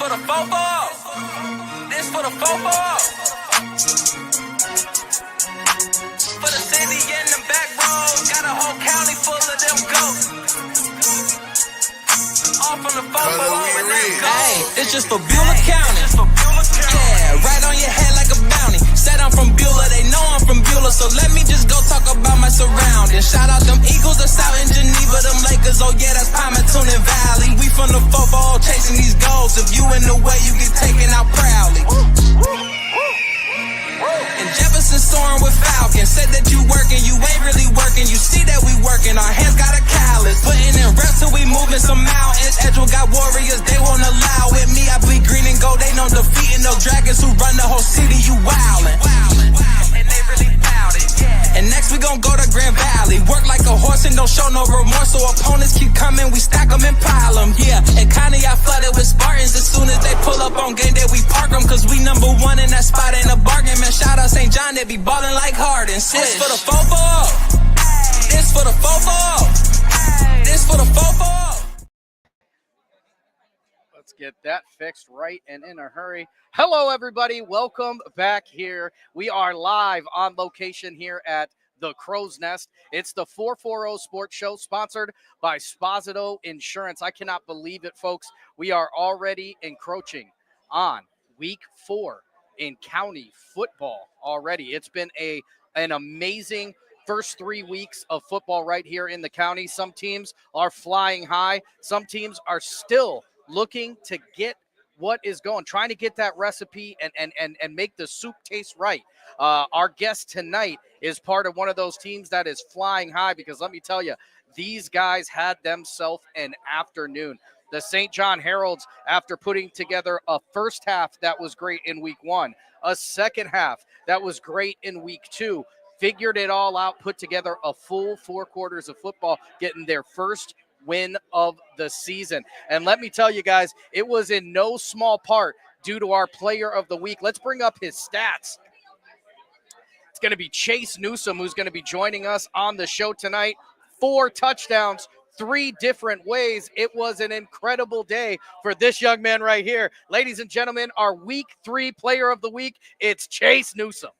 for the football. This for the football. For the city and the back roads. Got a whole county full of them ghosts. All from the football and let's go. Hey, it's just for Beulah County. Yeah, right on your head like a bounty. Said I'm from Beulah, they know I'm from Beulah, so let me just go talk about my surroundings. Shout out them Eagles that's out in Geneva, them Lakers, oh yeah, that's Palmerton and Valley. We from the football chasing these goals. If you in the way, you get taken out proudly. And Jefferson soaring with Falcons. Said that you working, you ain't really working. You see that we working, our hands got a callus. Putting in reps till we moving some mountains. Edgewood got warriors, they won't allow it. Me, I bleed green and gold, they know defeating no dragons who run the whole city, you wildin'. And they really bout it. And next we gon' go to Grand Valley. Work like a horse and don't show no remorse. So opponents keep coming, we stack them and pile them. Yeah, and kinda got flooded with Spartans. As soon as they pull up on game day, we park them. Cause we number one in that spot, ain't a bargain. Man, shout out St. John, they be ballin' like Harden. This for the football. This for the football. This for the football. Let's get that fixed right and in a hurry. Hello, everybody. Welcome back here. We are live on location here at the Crow's Nest. It's the 440 Sports Show sponsored by Sposito Insurance. I cannot believe it, folks. We are already encroaching on week 4 in county football already. It's been an amazing first 3 weeks of football right here in the county. Some teams are flying high. Some teams are still looking to get what is going, trying to get that recipe and make the soup taste right. Our guest tonight is part of one of those teams that is flying high, because let me tell you, these guys had themselves an afternoon. The St. John Heralds, after putting together a first half that was great in week 1, a second half that was great in week 2, figured it all out, put together a full 4 quarters of football, getting their first win of the season. And let me tell you guys, it was in no small part due to our player of the week. Let's bring up his stats. It's going to be Chase Newsome, who's going to be joining us on the show tonight. 4 touchdowns, 3 different ways. It was an incredible day for this young man right here. Ladies and gentlemen, our week 3 player of the week, it's Chase Newsome.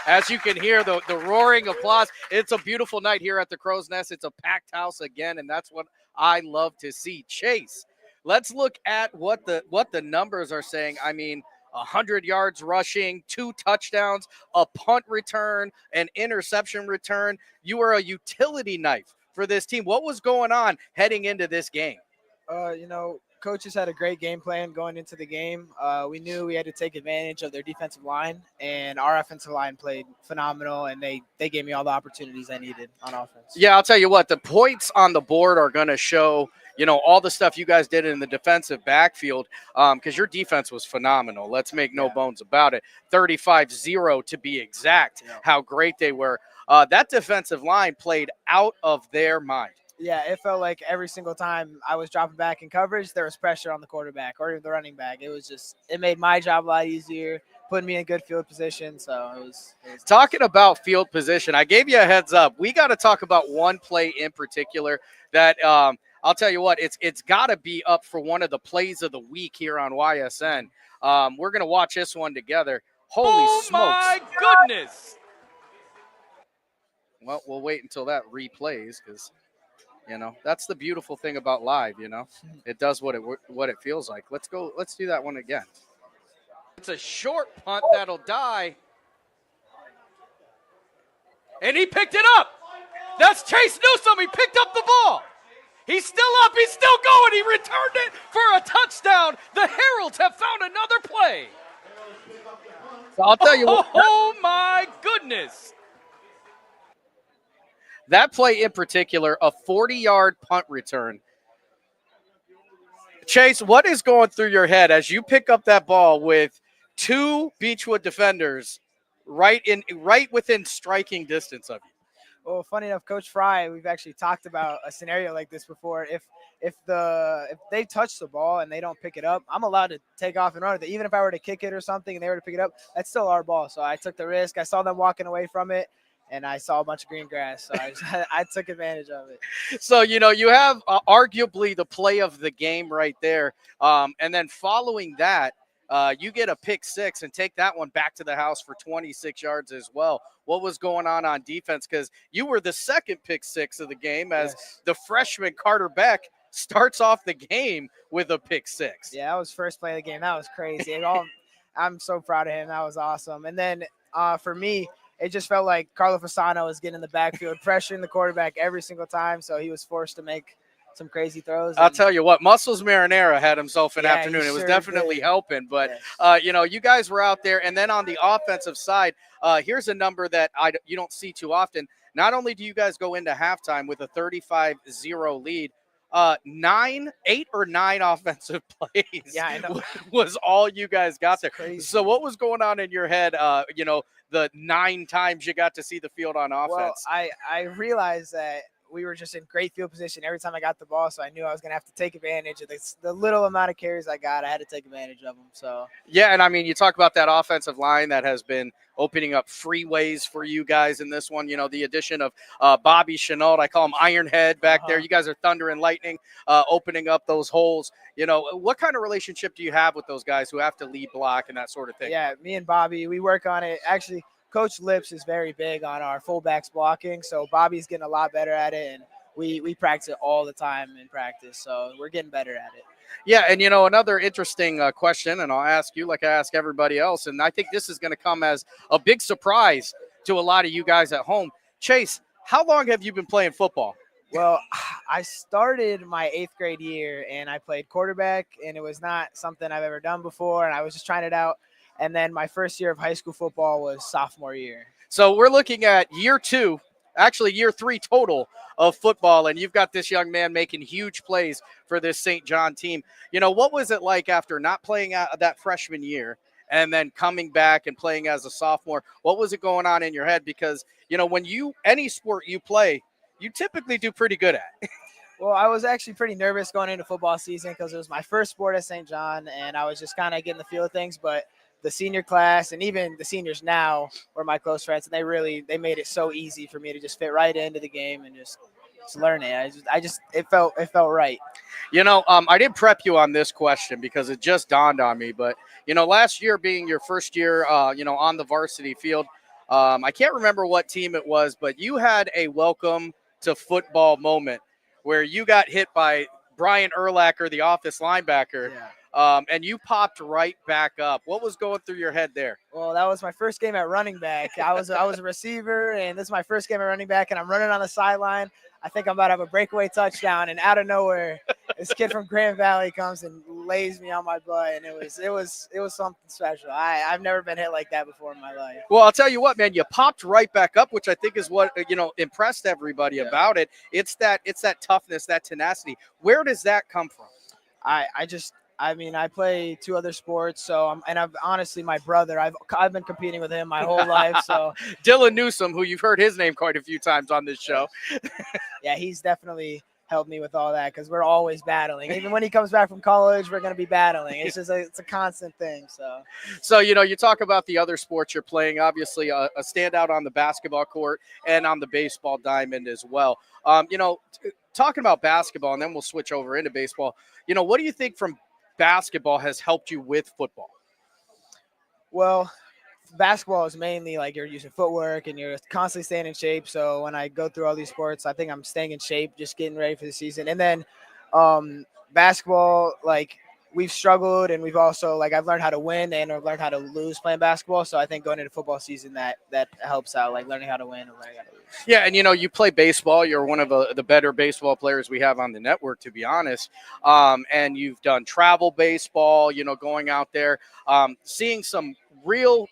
As you can hear, the roaring applause. It's a beautiful night here at the Crow's Nest. It's a packed house again, and that's what I love to see. Chase, let's look at what the numbers are saying. I mean, 100 yards rushing, 2 touchdowns, a punt return, an interception return. You were a utility knife for this team. What was going on heading into this game? Coaches had a great game plan going into the game. We knew we had to take advantage of their defensive line, and our offensive line played phenomenal, and they gave me all the opportunities I needed on offense. Yeah, I'll tell you what, the points on the board are going to show, all the stuff you guys did in the defensive backfield, because your defense was phenomenal. Let's make no bones about it. 35-0 to be exact, how great they were. That defensive line played out of their mind. Yeah, it felt like every single time I was dropping back in coverage, there was pressure on the quarterback or the running back. It made my job a lot easier, putting me in good field position. So it was Talking about field position, I gave you a heads up. We got to talk about one play in particular that I'll tell you what, it's got to be up for one of the plays of the week here on YSN. We're going to watch this one together. Holy smokes. My goodness. Well, we'll wait until that replays, because that's the beautiful thing about live, It does what it feels like. Let's do that one again. It's a short punt that'll die. And he picked it up. That's Chase Newsome. He picked up the ball. He's still up. He's still going. He returned it for a touchdown. The Heralds have found another play. So I'll tell you what. Oh, my goodness. That play in particular, a 40-yard punt return. Chase, what is going through your head as you pick up that ball with 2 Beechwood defenders right within striking distance of you? Well, funny enough, Coach Fry, we've actually talked about a scenario like this before. If they touch the ball and they don't pick it up, I'm allowed to take off and run with it. Even if I were to kick it or something and they were to pick it up, that's still our ball. So I took the risk. I saw them walking away from it. and I saw a bunch of green grass, so I took advantage of it. So, you have arguably the play of the game right there. And then following that, you get a pick six and take that one back to the house for 26 yards as well. What was going on defense? Because you were the second pick six of the game as Yes. the freshman Carter Beck starts off the game with a pick six. Yeah, that was first play of the game. That was crazy. I'm so proud of him. That was awesome. And then for me, it just felt like Carlo Fasano was getting in the backfield, pressuring the quarterback every single time. So he was forced to make some crazy throws. I'll tell you what, Muscles Marinara had himself an Yeah, afternoon. he It was sure definitely did. helping. But, Yes. you guys were out there. And then on the offensive side, here's a number that you don't see too often. Not only do you guys go into halftime with a 35-0 lead, 8 or 9 offensive plays Yeah, I know. was all you guys got there. Crazy. So what was going on in your head, the 9 times you got to see the field on offense? Well, I realized that we were just in great field position every time I got the ball, so I knew I was going to have to take advantage of the little amount of carries I got. I had to take advantage of them. So yeah, and I mean, you talk about that offensive line that has been opening up freeways for you guys in this one. The addition of Bobby Chenault, I call him Ironhead back there. You guys are thunder and lightning, opening up those holes. What kind of relationship do you have with those guys who have to lead block and that sort of thing? Yeah, me and Bobby, we work on it. Actually, Coach Lips is very big on our fullbacks blocking, so Bobby's getting a lot better at it, and we practice it all the time in practice, so we're getting better at it. Yeah, and another interesting question, and I'll ask you like I ask everybody else, and I think this is going to come as a big surprise to a lot of you guys at home. Chase, how long have you been playing football? Well, I started my 8th grade year, and I played quarterback, and it was not something I've ever done before, and I was just trying it out. And then my first year of high school football was sophomore year. So we're looking at year 2, actually year 3 total of football, and you've got this young man making huge plays for this St. John team. What was it like after not playing that freshman year and then coming back and playing as a sophomore? What was it going on in your head? Because, when any sport you play, you typically do pretty good at. Well, I was actually pretty nervous going into football season because it was my first sport at St. John, and I was just kind of getting the feel of things. But the senior class and even the seniors now were my close friends, and they made it so easy for me to just fit right into the game and just learn it. It felt right. I did prep you on this question because it just dawned on me. But last year being your first year, on the varsity field, I can't remember what team it was, but you had a welcome to football moment where you got hit by Brian Urlacher, the office linebacker. Yeah. And you popped right back up. What was going through your head there? Well, that was my first game at running back. I was a receiver, and this is my first game at running back, and I'm running on the sideline. I think I'm about to have a breakaway touchdown, and out of nowhere, this kid from Grand Valley comes and lays me on my butt, and it was something special. I've never been hit like that before in my life. Well, I'll tell you what, man, you popped right back up, which I think is what impressed everybody about it. It's that toughness, that tenacity. Where does that come from? I play 2 other sports, so I've honestly, my brother, I've been competing with him my whole life. So Dylan Newsom, who you've heard his name quite a few times on this show. Yeah, he's definitely helped me with all that because we're always battling. Even when he comes back from college, we're going to be battling. It's just it's a constant thing. So you talk about the other sports you're playing. Obviously, a standout on the basketball court and on the baseball diamond as well. Talking about basketball, and then we'll switch over into baseball. What do you think from basketball has helped you with football? Well, basketball is mainly like you're using footwork and you're constantly staying in shape. So when I go through all these sports, I think I'm staying in shape, just getting ready for the season. And then basketball, like we've struggled and we've also like I've learned how to win and I've learned how to lose playing basketball. So I think going into football season that helps out, like learning how to win and learning how to lose. Yeah, and you play baseball. You're one of the better baseball players we have on the network, to be honest. And you've done travel baseball. Going out there, seeing some real,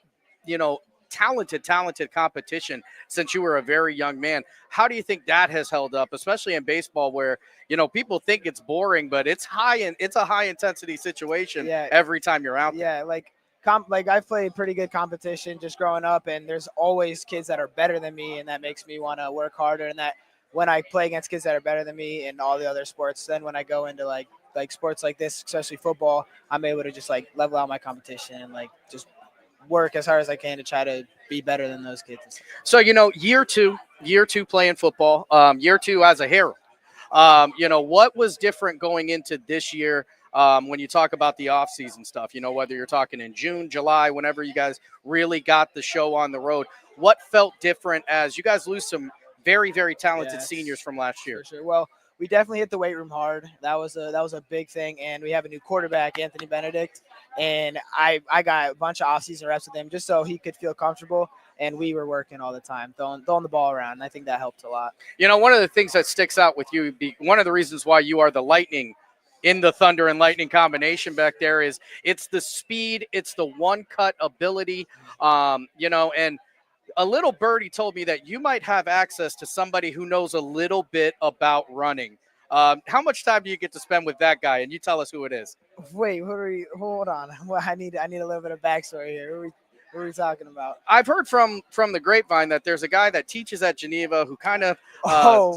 talented competition since you were a very young man. How do you think that has held up, especially in baseball where, people think it's boring, but it's a high intensity situation every time you're out there. Yeah, like I've played pretty good competition just growing up, and there's always kids that are better than me, and that makes me want to work harder. And that when I play against kids that are better than me in all the other sports, then when I go into like sports like this, especially football, I'm able to just like level out my competition and like just work as hard as I can to try to be better than those kids. So, year two playing football, year two as a Herald. What was different going into this year when you talk about the off-season stuff, whether you're talking in June, July, whenever you guys really got the show on the road, what felt different as you guys lose some very, very talented seniors from last year? For sure. Well, we definitely hit the weight room hard. That was a big thing, and we have a new quarterback, Anthony Benedict, and I got a bunch of off-season reps with him just so he could feel comfortable, and we were working all the time, throwing the ball around, and I think that helped a lot. One of the things that sticks out with you, one of the reasons why you are the Lightning in the Thunder and Lightning combination back there is it's the speed, it's the one-cut ability, and a little birdie told me that you might have access to somebody who knows a little bit about running. How much time do you get to spend with that guy? And you tell us who it is. Wait, hold on. Well, I need a little bit of backstory here. What are we talking about? I've heard from the grapevine that there's a guy that teaches at Geneva who kind of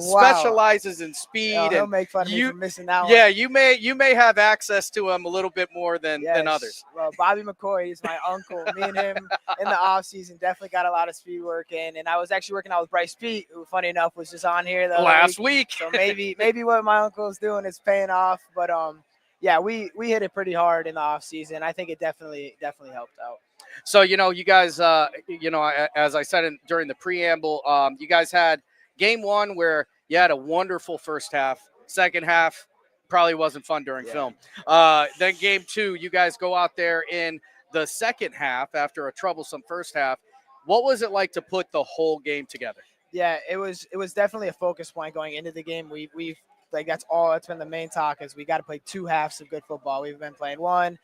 specializes in speed. He'll make fun of me for missing that one. Yeah, you may have access to him a little bit more than others. Well, Bobby McCoy is my uncle. Me and him in the off season definitely got a lot of speed work in, and I was actually working out with Bryce Pete, who, funny enough, was just on here last week. So maybe what my uncle's doing is paying off. But we hit it pretty hard in the off season. I think it definitely helped out. So, you guys, as I said during the preamble, you guys had game one where you had a wonderful first half. Second half probably wasn't fun during film. Then game two, you guys go out there in the second half after a troublesome first half. What was it like to put the whole game together? Yeah, it was definitely a focus point going into the game. We've that's been the main talk is we got to play 2 halves of good football. We've been playing one.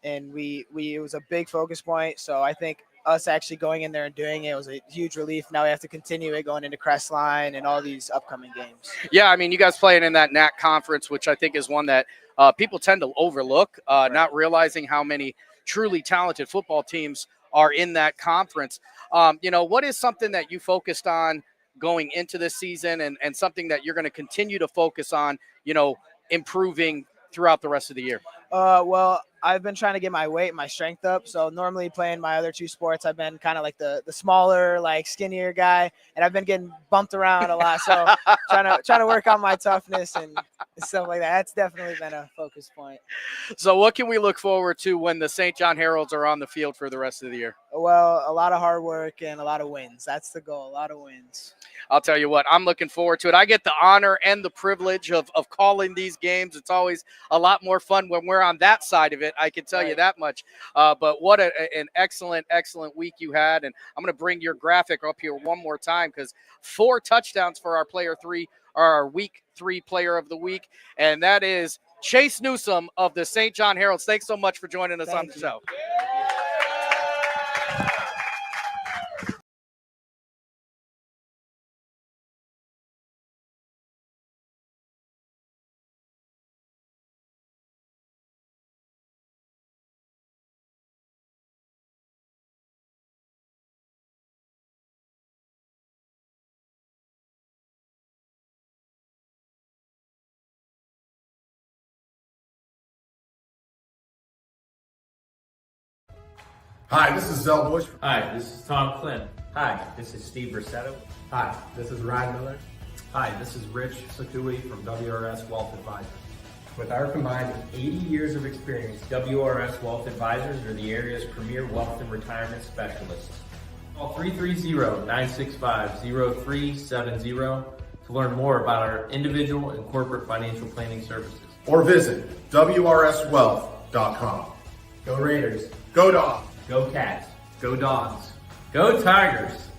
And it was a big focus point. So I think us actually going in there and doing it was a huge relief. Now we have to continue it going into Crestline and all these upcoming games. Yeah, I mean, you guys playing in that NAC conference, which I think is one that people tend to overlook, not realizing how many truly talented football teams are in that conference. What is something that you focused on going into this season and something that you're going to continue to focus on, improving throughout the rest of the year? Well, I've been trying to get my weight and my strength up. So normally playing my other 2 sports, I've been kind of like the smaller, like skinnier guy, and I've been getting bumped around a lot. So trying to work on my toughness and stuff like that. That's definitely been a focus point. So what can we look forward to when the St. John Heralds are on the field for the rest of the year? Well, a lot of hard work and a lot of wins. That's the goal, a lot of wins. I'll tell you what, I'm looking forward to it. I get the honor and the privilege of calling these games. It's always a lot more fun when we're on that side of it. I can tell you that much. But what an excellent week you had. And I'm going to bring your graphic up here one more time because 4 touchdowns for our player 3, or our week 3 player of the week. And that is Chase Newsome of the St. John Heralds. Thanks so much for joining us on the show. Hi, this is Zell Bush. Hi, this is Tom Flynn. Hi, this is Steve Versetto. Hi, this is Ryan Miller. Hi, this is Rich Sakui from WRS Wealth Advisors. With our combined 80 years of experience, WRS Wealth Advisors are the area's premier wealth and retirement specialists. Call 330-965-0370 to learn more about our individual and corporate financial planning services. Or visit WRSwealth.com. go Raiders, Go Dogs! Go Cats. Go Dogs. Go Tigers.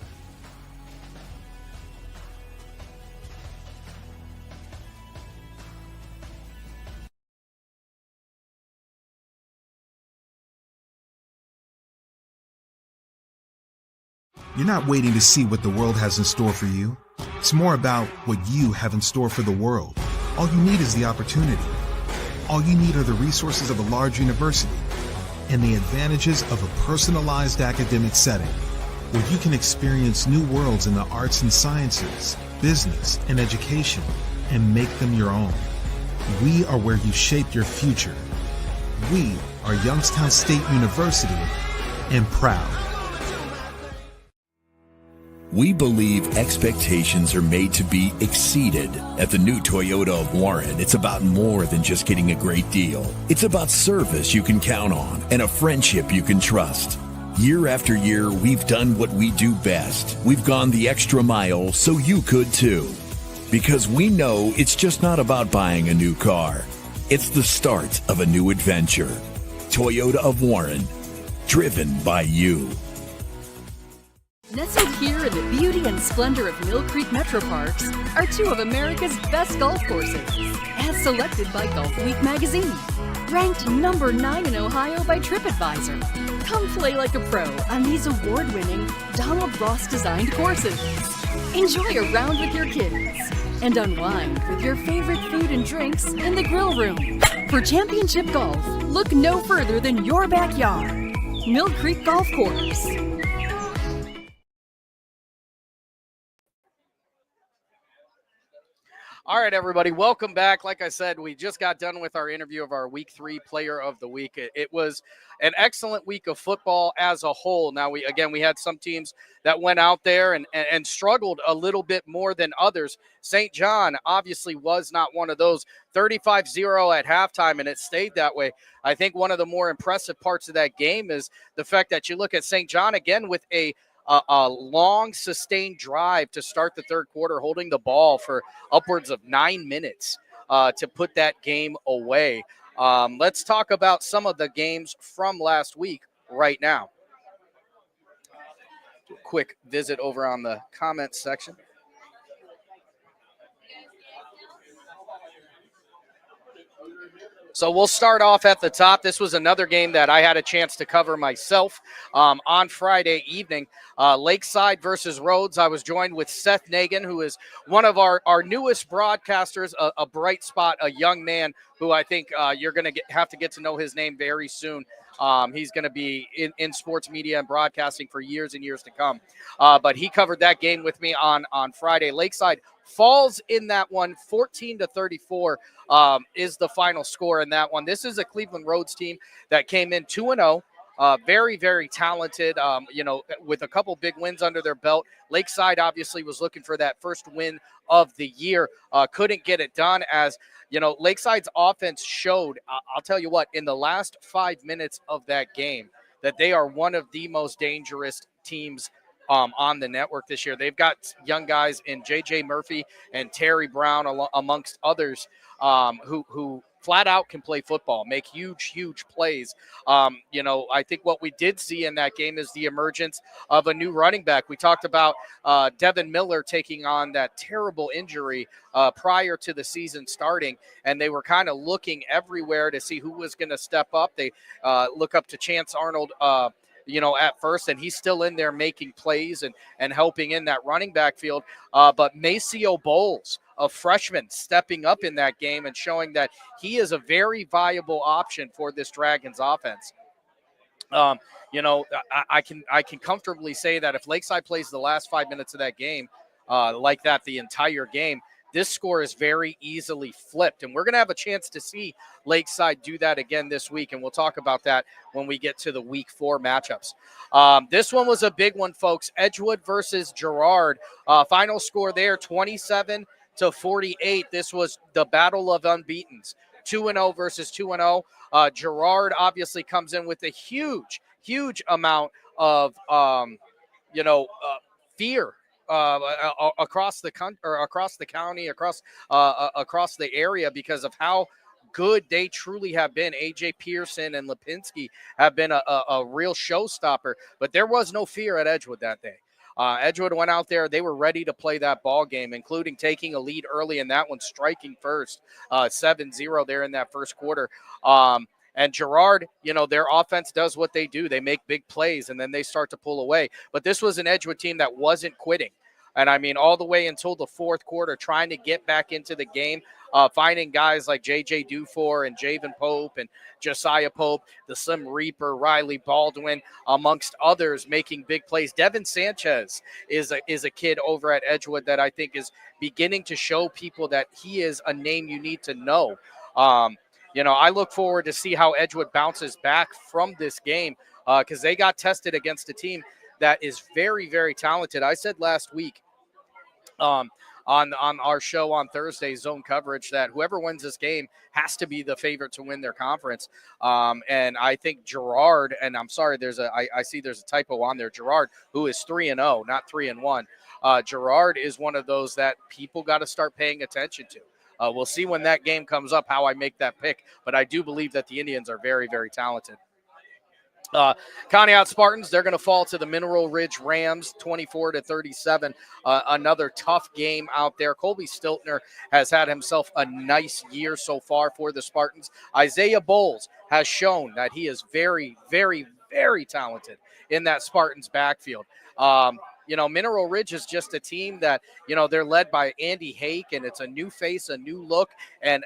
You're not waiting to see what the world has in store for you. It's more about what you have in store for the world. All you need is the opportunity. All you need are the resources of a large university and the advantages of a personalized academic setting where you can experience new worlds in the arts and sciences, business, and education and make them your own. We are where you shape your future. We are Youngstown State University, and proud. We believe expectations are made to be exceeded. At the new Toyota of Warren, it's about more than just getting a great deal. It's about service you can count on and a friendship you can trust. Year after year, we've done what we do best. We've gone the extra mile so you could too. Because we know it's just not about buying a new car. It's the start of a new adventure. Toyota of Warren, driven by you. Nestled here in the beauty and splendor of Mill Creek Metro Parks are two of America's best golf courses, as selected by Golf Week magazine. Ranked number 9 in Ohio by TripAdvisor. Come play like a pro on these award-winning Donald Ross-designed courses. Enjoy a round with your kids and unwind with your favorite food and drinks in the grill room. For championship golf, look no further than your backyard. Mill Creek Golf Course. All right, everybody, welcome back. Like I said, we just got done with our interview of our Week 3 Player of the Week. It was an excellent week of football as a whole. Now, we had some teams that went out there and struggled a little bit more than others. St. John obviously was not one of those. 35-0 at halftime, and it stayed that way. I think one of the more impressive parts of that game is the fact that you look at St. John again with a long, sustained drive to start the third quarter, holding the ball for upwards of 9 minutes to put that game away. Let's talk about some of the games from last week right now. Do a quick visit over on the comments section. So we'll start off at the top. This was another game that I had a chance to cover myself on Friday evening. Lakeside versus Rhodes. I was joined with Seth Nagin, who is one of our newest broadcasters, a bright spot, a young man who I think you're going to have to get to know his name very soon. He's going to be in sports media and broadcasting for years and years to come. But he covered that game with me on Friday. Lakeside falls in that one, 14-34 is the final score in that one. This is a Cleveland Rhodes team that came in 2-0. Very, very talented, with a couple big wins under their belt. Lakeside obviously was looking for that first win of the year. Couldn't get it done as, Lakeside's offense showed, I'll tell you what, in the last 5 minutes of that game, that they are one of the most dangerous teams on the network this year. They've got young guys in J.J. Murphy and Terry Brown, amongst others, who flat out can play football, make huge, huge plays. I think what we did see in that game is the emergence of a new running back. We talked about Devin Miller taking on that terrible injury prior to the season starting, and they were kind of looking everywhere to see who was going to step up. They look up to Chance Arnold, at first, and he's still in there making plays and helping in that running back field. But Maceo Bowles, a freshman, stepping up in that game and showing that he is a very viable option for this Dragons offense. I can comfortably say that if Lakeside plays the last 5 minutes of that game like that the entire game, this score is very easily flipped. And we're going to have a chance to see Lakeside do that again this week. And we'll talk about that when we get to the week 4 matchups. This one was a big one, folks. Edgewood versus Girard. Final score there, 27-48. This was the battle of unbeatens. 2-0 versus 2-0. Girard obviously comes in with a huge, huge amount of, fear across the country, or across the county, across the area, because of how good they truly have been. AJ Pearson and Lipinski have been a real showstopper, but there was no fear at Edgewood that day. Edgewood went out there. They were ready to play that ball game, including taking a lead early in that one, striking first, 7-0 there in that first quarter. And Girard, their offense does what they do. They make big plays, and then they start to pull away. But this was an Edgewood team that wasn't quitting. And, all the way until the fourth quarter, trying to get back into the game, finding guys like J.J. Dufour and Javen Pope and Josiah Pope, the Slim Reaper, Riley Baldwin, amongst others, making big plays. Devin Sanchez is a kid over at Edgewood that I think is beginning to show people that he is a name you need to know. I look forward to see how Edgewood bounces back from this game. because they got tested against a team that is very, very talented. I said last week on our show on Thursday, Zone Coverage, that whoever wins this game has to be the favorite to win their conference. And I think Girard, and I'm sorry, I see there's a typo on there. Girard, who is 3-0, not 3-1. Girard is one of those that people got to start paying attention to. We'll see when that game comes up how I make that pick, but I do believe that the Indians are very, very talented. Conneaut Spartans, they're going to fall to the Mineral Ridge Rams 24-37. Another tough game out there. Colby Stiltner has had himself a nice year so far for the Spartans. Isaiah Bowles has shown that he is very, very, very talented in that Spartans backfield. Mineral Ridge is just a team that, they're led by Andy Hake, and it's a new face, a new look, and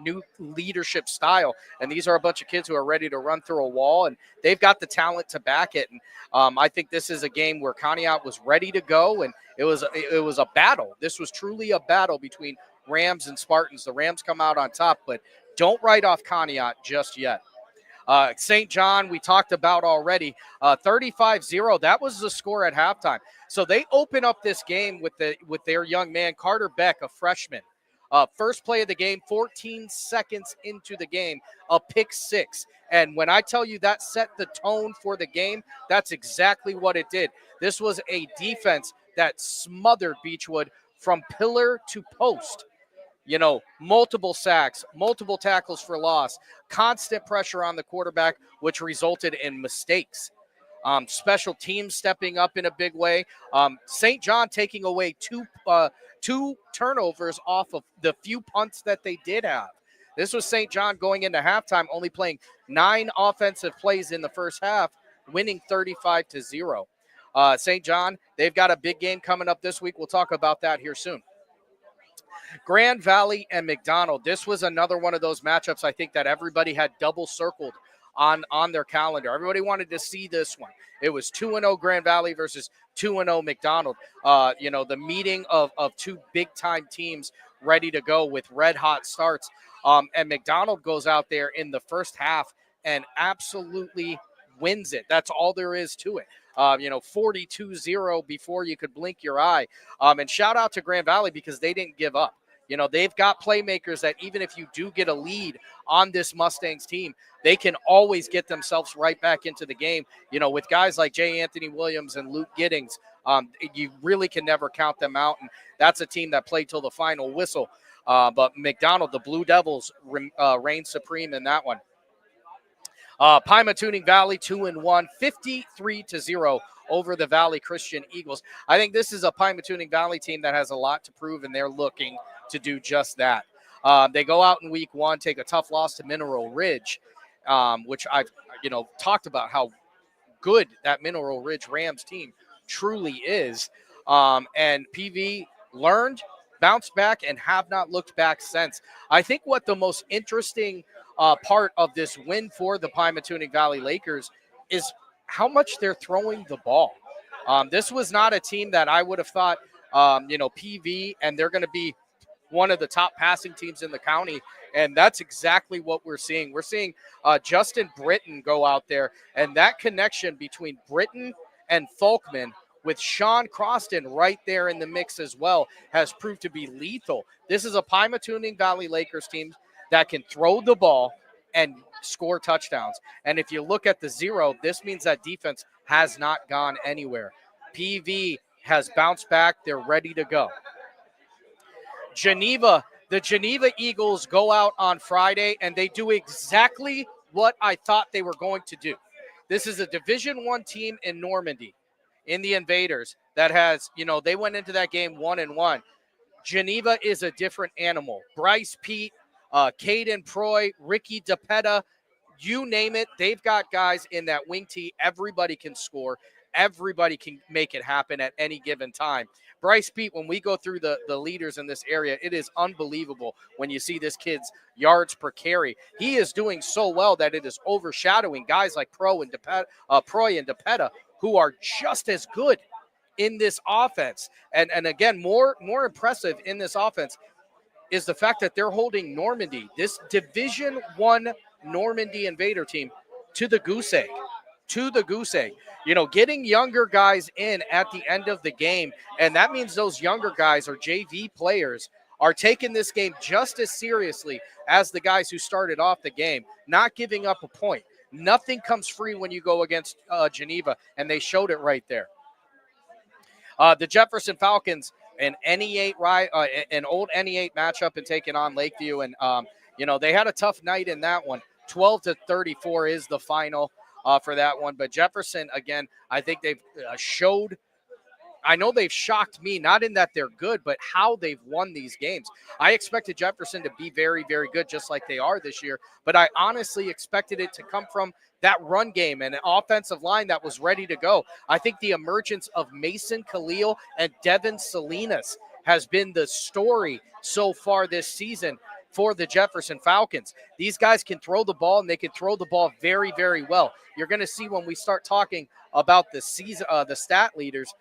new leadership style. And these are a bunch of kids who are ready to run through a wall, and they've got the talent to back it. And I think this is a game where Conneaut was ready to go, and it was a battle. This was truly a battle between Rams and Spartans. The Rams come out on top, but don't write off Conneaut just yet. St. John, we talked about already, 35-0. That was the score at halftime. So they open up this game with their young man, Carter Beck, a freshman. First play of the game, 14 seconds into the game, a pick six. And when I tell you that set the tone for the game, that's exactly what it did. This was a defense that smothered Beechwood from pillar to post. Multiple sacks, multiple tackles for loss, constant pressure on the quarterback, which resulted in mistakes. Special teams stepping up in a big way. St. John taking away two turnovers off of the few punts that they did have. This was St. John going into halftime, only playing 9 offensive plays in the first half, winning 35-0. St. John, they've got a big game coming up this week. We'll talk about that here soon. Grand Valley and McDonald. This was another one of those matchups I think that everybody had double circled on their calendar. Everybody wanted to see this one. It was 2-0 Grand Valley versus 2-0 McDonald. The meeting of two big-time teams ready to go with red-hot starts. And McDonald goes out there in the first half and absolutely wins it. That's all there is to it. 42-0 before you could blink your eye. And shout out to Grand Valley because they didn't give up. They've got playmakers that even if you do get a lead on this Mustangs team, they can always get themselves right back into the game. With guys like J. Anthony Williams and Luke Giddings, you really can never count them out. And that's a team that played till the final whistle. But McDonald, the Blue Devils, reign supreme in that one. Pymatuning Valley 2-1, 53-0 over the Valley Christian Eagles. I think this is a Pymatuning Valley team that has a lot to prove, and they're looking to do just that. They go out in week 1, take a tough loss to Mineral Ridge, which I've talked about how good that Mineral Ridge Rams team truly is. And PV learned, bounced back, and have not looked back since. I think what the most interesting part of this win for the Pymatuning Valley Lakers is how much they're throwing the ball. This was not a team that I would have thought, PV, and they're going to be one of the top passing teams in the county, and that's exactly what we're seeing. We're seeing Justin Britton go out there, and that connection between Britton and Folkman with Sean Croston right there in the mix as well has proved to be lethal. This is a Pymatuning Valley Lakers team that can throw the ball and score touchdowns. And if you look at the 0, this means that defense has not gone anywhere. PV has bounced back. They're ready to go. Geneva, the Geneva Eagles go out on Friday, and they do exactly what I thought they were going to do. This is a Division I team in Normandy, in the Invaders, that has, they went into that game 1-1. Geneva is a different animal. Bryce Pete, Caden Proy, Ricky DePetta, you name it, they've got guys in that wing tee. Everybody can score. Everybody can make it happen at any given time. Bryce Pete, when we go through the leaders in this area, it is unbelievable when you see this kid's yards per carry. He is doing so well that it is overshadowing guys like Proy and DePetta, who are just as good in this offense. And again, more impressive in this offense is the fact that they're holding Normandy, this Division I Normandy Invader team, to the goose egg. to the goose egg. Getting younger guys in at the end of the game, and that means those younger guys or JV players are taking this game just as seriously as the guys who started off the game, not giving up a point. Nothing comes free when you go against Geneva, and they showed it right there. The Jefferson Falcons, an an old NE8 matchup, and taking on Lakeview, and they had a tough night in that one. 12-34 is the final for that one. But Jefferson, again, I think they've showed. I know they've shocked me, not in that they're good, but how they've won these games. I expected Jefferson to be very, very good, just like they are this year. But I honestly expected it to come from that run game and an offensive line that was ready to go. I think the emergence of Mason Khalil and Devin Salinas has been the story so far this season for the Jefferson Falcons. These guys can throw the ball, and they can throw the ball very, very well. You're going to see when we start talking about the season, the stat leaders,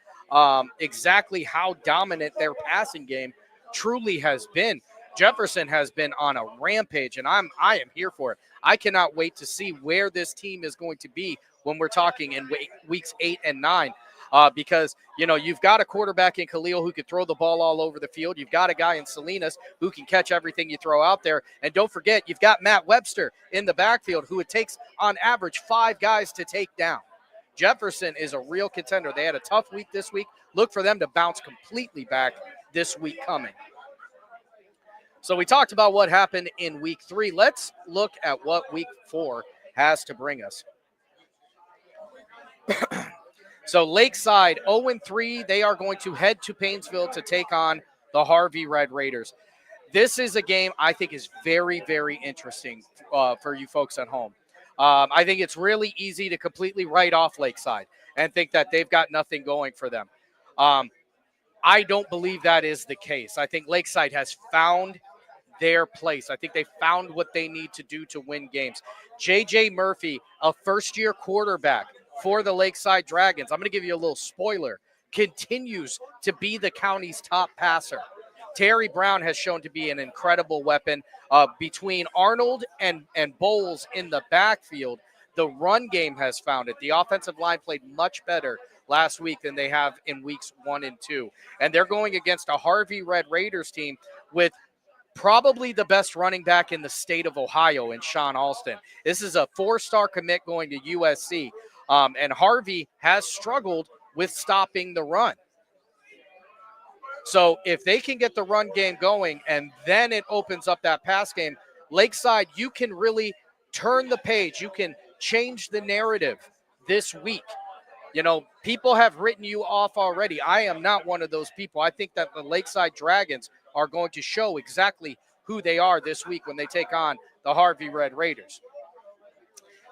exactly how dominant their passing game truly has been. Jefferson has been on a rampage, and I am here for it. I cannot wait to see where this team is going to be when we're talking in weeks 8 and 9. Because, you've got a quarterback in Khalil who can throw the ball all over the field. You've got a guy in Salinas who can catch everything you throw out there. And don't forget, you've got Matt Webster in the backfield who it takes on average 5 guys to take down. Jefferson is a real contender. They had a tough week this week. Look for them to bounce completely back this week coming. So we talked about what happened in week 3. Let's look at what week 4 has to bring us. So Lakeside 0-3, they are going to head to Painesville to take on the Harvey Red Raiders. This is a game I think is very, very interesting for you folks at home. I think it's really easy to completely write off Lakeside and think that they've got nothing going for them. I don't believe that is the case. I think Lakeside has found their place. I think they found what they need to do to win games. J.J. Murphy, a first-year quarterback for the Lakeside Dragons, I'm going to give you a little spoiler, continues to be the county's top passer. Terry Brown has shown to be an incredible weapon. Between Arnold and Bowles in the backfield, the run game has found it. The offensive line played much better last week than they have in weeks 1 and 2. And they're going against a Harvey Red Raiders team with probably the best running back in the state of Ohio in Sean Alston. This is a 4-star commit going to USC. And Harvey has struggled with stopping the run. So if they can get the run game going and then it opens up that pass game, Lakeside, you can really turn the page. You can change the narrative this week. People have written you off already. I am not one of those people. I think that the Lakeside Dragons are going to show exactly who they are this week when they take on the Harvey Red Raiders.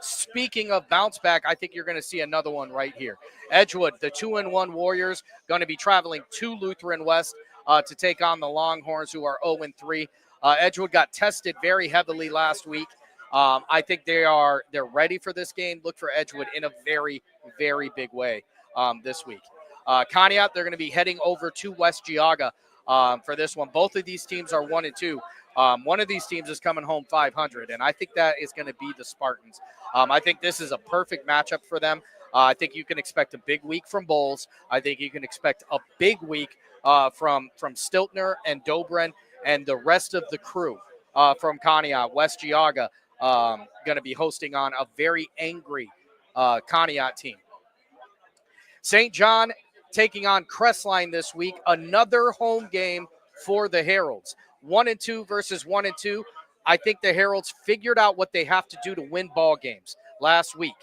Speaking of bounce back, I think you're going to see another one right here. Edgewood, the 2-1 Warriors, going to be traveling to Lutheran West to take on the Longhorns, who are 0-3. Edgewood got tested very heavily last week. I think they're ready for this game. Look for Edgewood in a very, very big way this week. Conneaut, they're going to be heading over to West Geauga for this one. Both of these teams are 1-2. One of these teams is coming home 500, and I think that is going to be the Spartans. I think this is a perfect matchup for them. I think you can expect a big week from Bowles. I think you can expect a big week from Stiltner and Dobrin and the rest of the crew from Conneaut. West Geauga going to be hosting on a very angry Conneaut team. St. John taking on Crestline this week. Another home game for the Heralds. 1-2 versus 1-2. I think the Heralds figured out what they have to do to win ball games last week.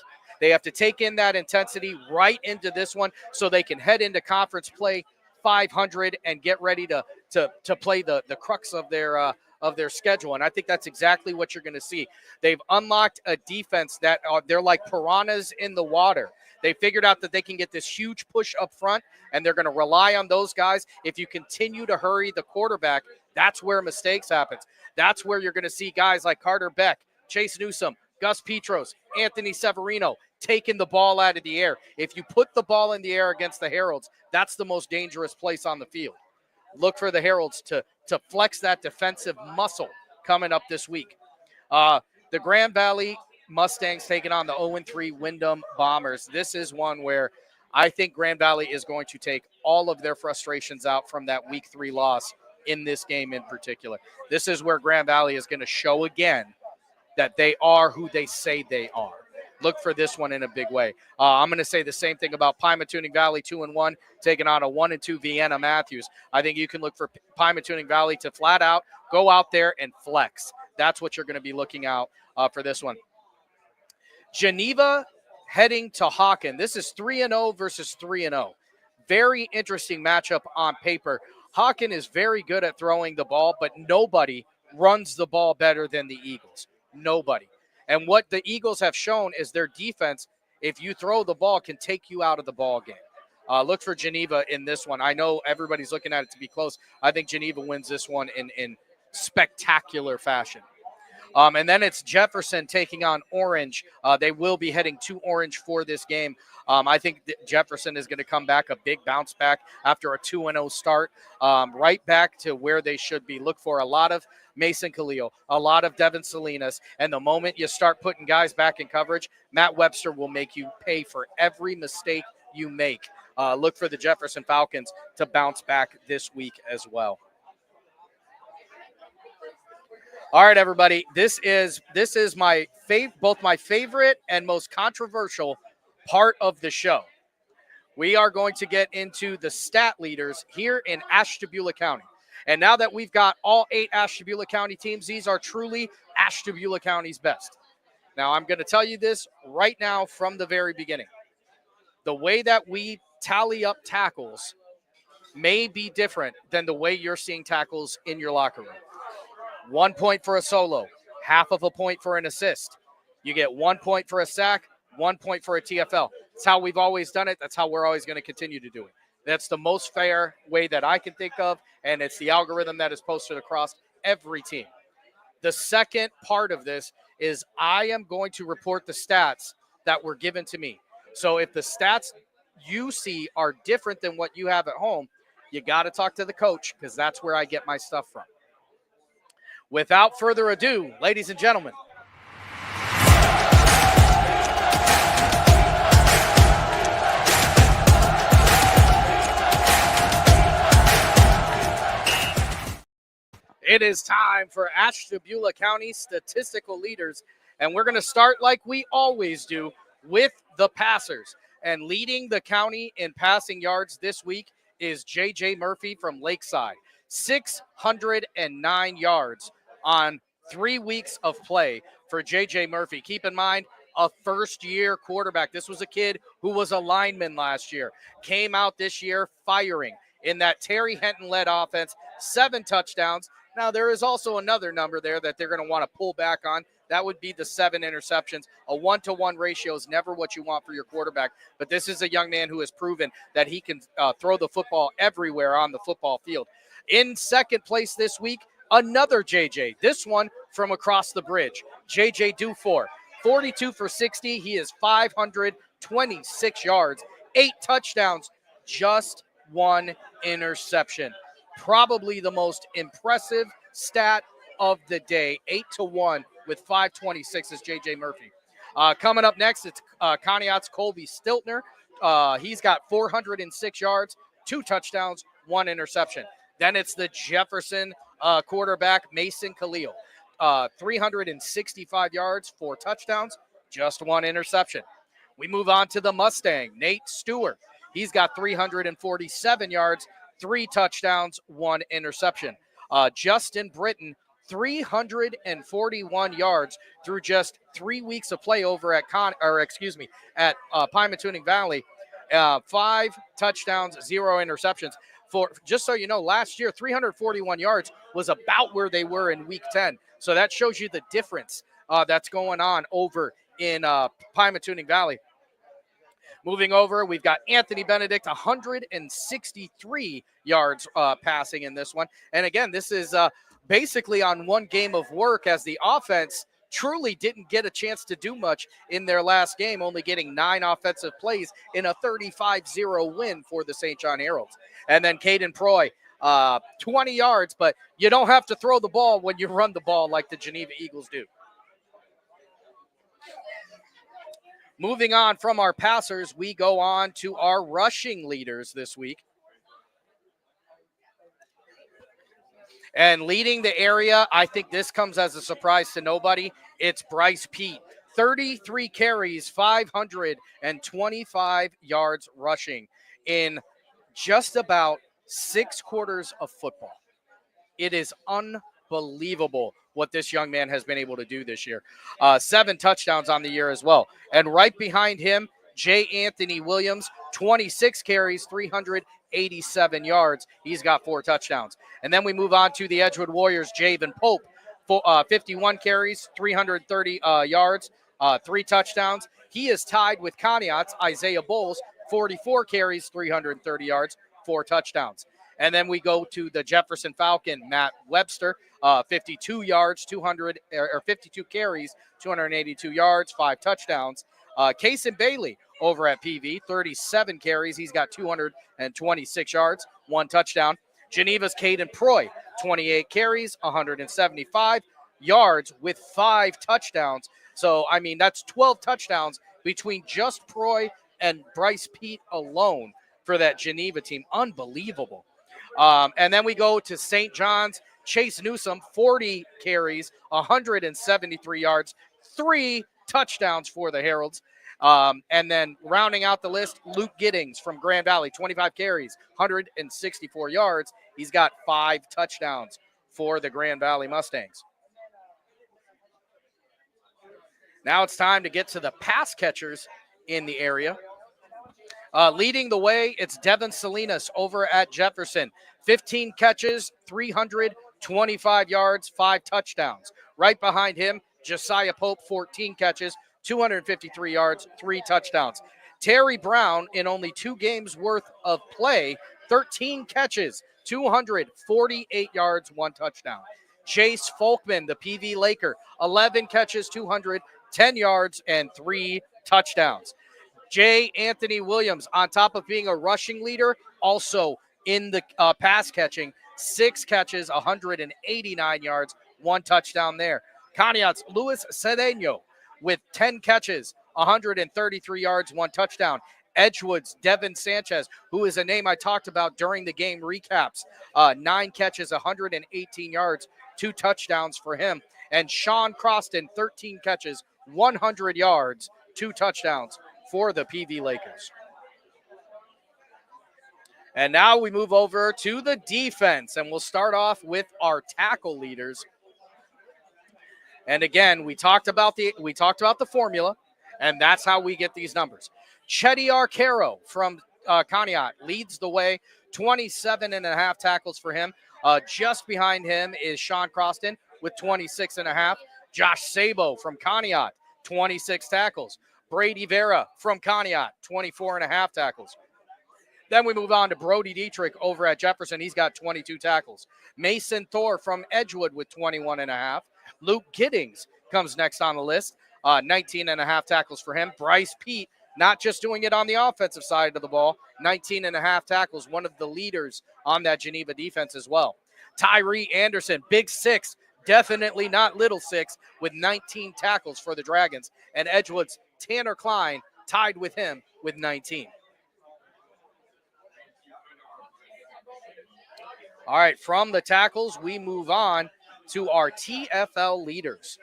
They have to take in that intensity right into this one so they can head into conference play 500 and get ready to play the crux of their schedule. And I think that's exactly what you're going to see. They've unlocked a defense that they're like piranhas in the water. They figured out that they can get this huge push up front, and they're going to rely on those guys. If you continue to hurry the quarterback, that's where mistakes happen. That's where you're going to see guys like Carter Beck, Chase Newsome, Gus Petros, Anthony Severino taking the ball out of the air. If you put the ball in the air against the Heralds, that's the most dangerous place on the field. Look for the Heralds to flex that defensive muscle coming up this week. The Grand Valley Mustangs taking on the 0-3 Wyndham Bombers. This is one where I think Grand Valley is going to take all of their frustrations out from that week 3 loss in this game in particular. This is where Grand Valley is going to show again that they are who they say they are. Look for this one in a big way. I'm going to say the same thing about Pymatuning Valley 2-1, taking on a 1-2 Vienna Matthews. I think you can look for Pymatuning Valley to flat out go out there and flex. That's what you're going to be looking out for this one. Geneva heading to Hawken. This is 3-0 versus 3-0. Very interesting matchup on paper. Hawken is very good at throwing the ball, but nobody runs the ball better than the Eagles. Nobody. And what the Eagles have shown is their defense, if you throw the ball, can take you out of the ball game. Look for Geneva in this one. I know everybody's looking at it to be close. I think Geneva wins this one in spectacular fashion. And then it's Jefferson taking on Orange. They will be heading to Orange for this game. I think Jefferson is going to come back, a big bounce back after a 2-0 start, right back to where they should be. Look for a lot of Mason Khalil, a lot of Devin Salinas. And the moment you start putting guys back in coverage, Matt Webster will make you pay for every mistake you make. Look for the Jefferson Falcons to bounce back this week as well. All right, everybody. This is my both my favorite and most controversial part of the show. We are going to get into the stat leaders here in Ashtabula County. And now that we've got all 8 Ashtabula County teams, these are truly Ashtabula County's best. Now, I'm going to tell you this right now from the very beginning. The way that we tally up tackles may be different than the way you're seeing tackles in your locker room. 1 point for a solo, half of a point for an assist. You get 1 point for a sack, 1 point for a TFL. That's how we've always done it. That's how we're always going to continue to do it. That's the most fair way that I can think of, and it's the algorithm that is posted across every team. The second part of this is I am going to report the stats that were given to me. So if the stats you see are different than what you have at home, you got to talk to the coach because that's where I get my stuff from. Without further ado, ladies and gentlemen, it is time for Ashtabula County statistical leaders, and we're going to start like we always do with the passers. And leading the county in passing yards this week is J.J. Murphy from Lakeside. 609 yards on 3 weeks of play for J.J. Murphy. Keep in mind, a first-year quarterback. This was a kid who was a lineman last year. Came out this year firing in that Terry Henton-led offense. 7 touchdowns. Now, there is also another number there that they're going to want to pull back on. That would be the 7 interceptions. A 1-to-1 ratio is never what you want for your quarterback. But this is a young man who has proven that he can throw the football everywhere on the football field. In second place this week, another JJ. This one from across the bridge. JJ Dufour, 42 for 60. He is 526 yards, 8 touchdowns, just 1 interception. Probably the most impressive stat of the day. 8-1 with 526 is JJ Murphy. Coming up next, it's Conneaut's Colby Stiltner. He's got 406 yards, 2 touchdowns, 1 interception. Then it's the Jefferson quarterback, Mason Khalil. 365 yards, 4 touchdowns, just 1 interception. We move on to the Mustang, Nate Stewart. He's got 347 yards, 3 touchdowns, 1 interception. Justin Britton, 341 yards through just 3 weeks of play over at Pymatuning Valley. 5 touchdowns, 0 interceptions. For just so you know, last year 341 yards was about where they were in week 10. So that shows you the difference that's going on over in Pymatuning Valley. Moving over, we've got Anthony Benedict, 163 yards passing in this one. And again, this is basically on 1 game of work as the offense truly didn't get a chance to do much in their last game, only getting 9 offensive plays in a 35-0 win for the St. John Heralds. And then Caden Proy, 20 yards, but you don't have to throw the ball when you run the ball like the Geneva Eagles do. Moving on from our passers, we go on to our rushing leaders this week. And leading the area, I think this comes as a surprise to nobody. It's Bryce Pete. 33 carries, 525 yards rushing in just about 6 quarters of football. It is unbelievable what this young man has been able to do this year. 7 touchdowns on the year as well. And right behind him, J. Anthony Williams, 26 carries, 387 yards. He's got 4 touchdowns. And then we move on to the Edgewood Warriors, Javen Pope, 51 carries, 330 yards, 3 touchdowns. He is tied with Conneaut's Isaiah Bowles, 44 carries, 330 yards, 4 touchdowns. And then we go to the Jefferson Falcon, Matt Webster, 52 yards, 52 carries, 282 yards, 5 touchdowns. Kason Bailey over at PV, 37 carries. He's got 226 yards, 1 touchdown. Geneva's Caden Proy, 28 carries, 175 yards with 5 touchdowns. So, I mean, that's 12 touchdowns between just Proy and Bryce Pete alone for that Geneva team. Unbelievable. And then we go to St. John's, Chase Newsome, 40 carries, 173 yards, 3 touchdowns for the Heralds. And then rounding out the list, Luke Giddings from Grand Valley, 25 carries, 164 yards. He's got 5 touchdowns for the Grand Valley Mustangs. Now it's time to get to the pass catchers in the area. Leading the way, it's Devin Salinas over at Jefferson. 15 catches, 325 yards, 5 touchdowns. Right behind him, Josiah Pope, 14 catches, 253 yards, 3 touchdowns. Terry Brown, in only 2 games worth of play, 13 catches, 248 yards, 1 touchdown. Chase Folkman, the PV Laker, 11 catches, 210 yards, and 3 touchdowns. J. Anthony Williams, on top of being a rushing leader, also in the pass catching, 6 catches, 189 yards, 1 touchdown there. Conneaut's Luis Cedeno with 10 catches, 133 yards, 1 touchdown. Edgewood's Devin Sanchez, who is a name I talked about during the game recaps, 9 catches, 118 yards, 2 touchdowns for him. And Sean Croston, 13 catches, 100 yards, 2 touchdowns for the PV Lakers. And now we move over to the defense, and we'll start off with our tackle leaders. And again, we talked about the formula, and that's how we get these numbers. Chetty Arcaro from Conneaut leads the way, 27.5 tackles for him. Just behind him is Sean Croston with 26.5. Josh Sabo from Conneaut, 26 tackles. Brady Vera from Conneaut, 24.5 tackles. Then we move on to Brody Dietrich over at Jefferson. He's got 22 tackles. Mason Thor from Edgewood with 21.5. Luke Giddings comes next on the list, 19.5 tackles for him. Bryce Pete, not just doing it on the offensive side of the ball, 19.5 tackles, one of the leaders on that Geneva defense as well. Tyree Anderson, big 6, definitely not little 6, with 19 tackles for the Dragons. And Edgewood's Tanner Klein tied with him with 19. All right, from the tackles, we move on to our TFL leaders.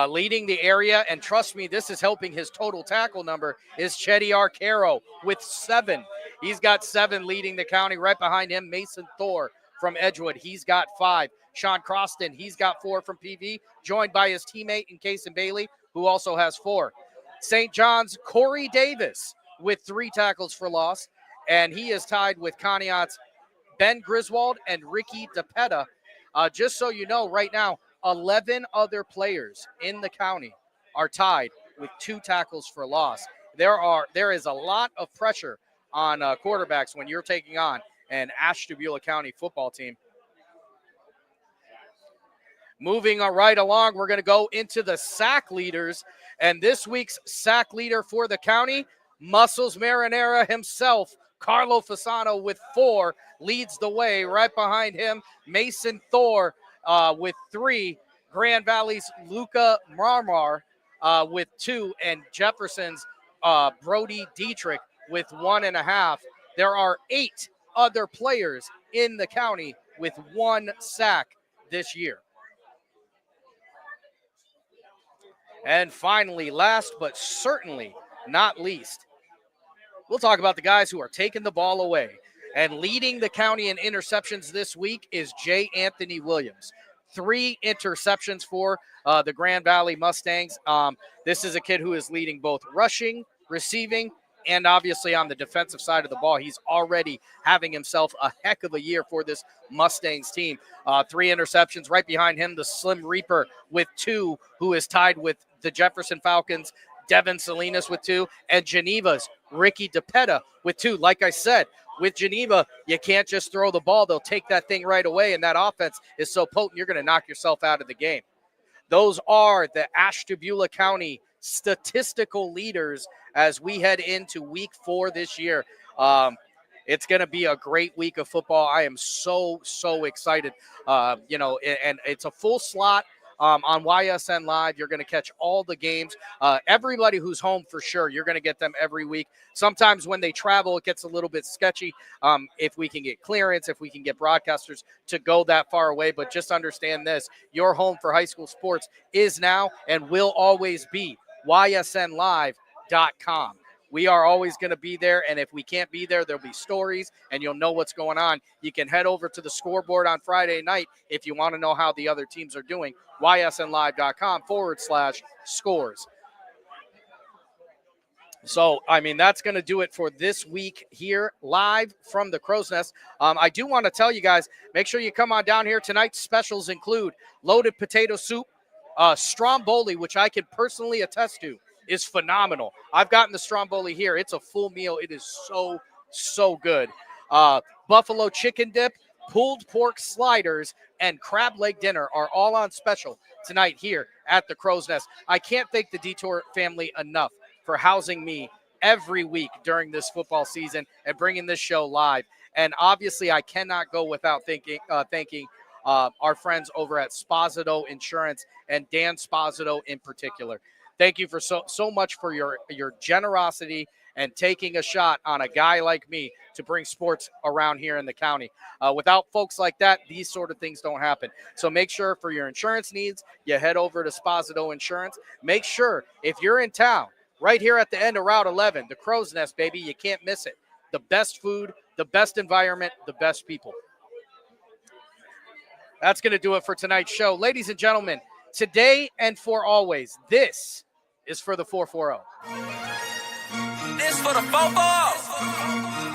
Leading the area, and trust me, this is helping his total tackle number, is Chetty Arcaro with 7. He's got 7 leading the county. Right behind him, Mason Thor from Edgewood. He's got 5. Sean Croston, he's got 4 from PV, joined by his teammate in Kason Bailey, who also has 4. St. John's Corey Davis with 3 tackles for loss, and he is tied with Conneaut's Ben Griswold and Ricky DePetta. Just so you know, right now, 11 other players in the county are tied with 2 tackles for loss. There is a lot of pressure on quarterbacks when you're taking on an Ashtabula County football team. Moving right along, we're going to go into the sack leaders. And this week's sack leader for the county, Muscles Marinara himself, Carlo Fasano with 4, leads the way. Right behind him, Mason Thor with 3. Grand Valley's Luca Marmar with 2, and Jefferson's Brody Dietrich with 1.5. There are 8 other players in the county with 1 sack this year. And finally, last but certainly not least, we'll talk about the guys who are taking the ball away. And leading the county in interceptions this week is J. Anthony Williams. 3 interceptions for the Grand Valley Mustangs. This is a kid who is leading both rushing, receiving, and obviously on the defensive side of the ball. He's already having himself a heck of a year for this Mustangs team. 3 interceptions. Right behind him, the Slim Reaper with 2, who is tied with the Jefferson Falcons, Devin Salinas with 2, and Geneva's Ricky DePetta with 2. Like I said, with Geneva, you can't just throw the ball. They'll take that thing right away, and that offense is so potent, you're going to knock yourself out of the game. Those are the Ashtabula County statistical leaders as we head into week 4 this year. It's going to be a great week of football. I am so excited. And it's a full slot on YSN Live. You're going to catch all the games. Everybody who's home for sure, you're going to get them every week. Sometimes when they travel, it gets a little bit sketchy. If we can get clearance, if we can get broadcasters to go that far away. But just understand this, your home for high school sports is now and will always be ysnlive.com. We are always going to be there, and if we can't be there, there'll be stories, and you'll know what's going on. You can head over to the scoreboard on Friday night if you want to know how the other teams are doing, ysnlive.com/scores. So, that's going to do it for this week here live from the Crow's Nest. I do want to tell you guys, make sure you come on down here. Tonight's specials include loaded potato soup, stromboli, which I can personally attest to is phenomenal. I've gotten the stromboli here. It's a full meal. It is so good. Buffalo chicken dip, pulled pork sliders, and crab leg dinner are all on special tonight here at the Crow's Nest. I can't thank the Detour family enough for housing me every week during this football season and bringing this show live. And obviously, I cannot go without thanking our friends over at Sposito Insurance and Dan Sposito in particular. Thank you for so much for your generosity and taking a shot on a guy like me to bring sports around here in the county. Without folks like that, these sort of things don't happen. So make sure for your insurance needs, you head over to Sposito Insurance. Make sure if you're in town, right here at the end of Route 11, the Crow's Nest, baby, you can't miss it. The best food, the best environment, the best people. That's going to do it for tonight's show. Ladies and gentlemen, today and for always, this is for the 440. This for the football.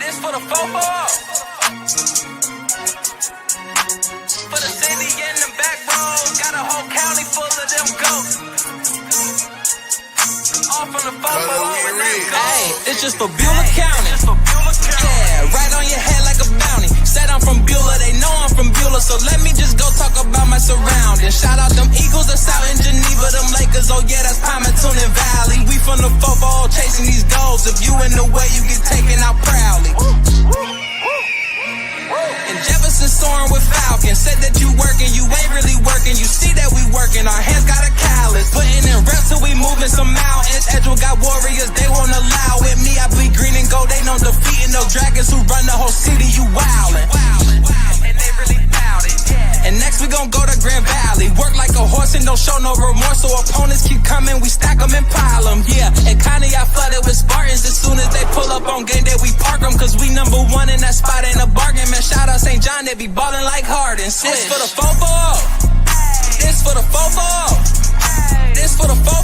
This for the football. For the city and the back roads, got a whole county full of them goats. All from the football. Hey, it's just for Beulah County. Yeah, right on your head like a bounty. Said I'm from Beulah, they know I'm from Beulah, so let me just go talk about my surroundings. Shout out them Eagles that's out in Geneva, them Lakers, oh yeah, that's Palmerton and Valley. We from the football chasing these goals. If you in the way, you get taken out proudly. And Jefferson soaring with Falcons. Said that you working, you ain't really working. You see that we working, our hands got a callus. Putting in reps till we moving some mountains. Edgewood got warriors, they won't allow it. Me, I bleed green and gold, they know defeating no dragons who run the whole city. You wildin', and they really doubt it. And next we gon' go to Grand Valley. Work like a horse and don't show no remorse. So opponents keep coming, we stack them and pile them. Yeah, and kinda I flooded with Spartans. As soon as they pull up on game day, we park them. Cause we number 1 in that spot, ain't a bargain. Man, shout out St. John, they be ballin' like Harden. This for the football. This for the football. This for the football.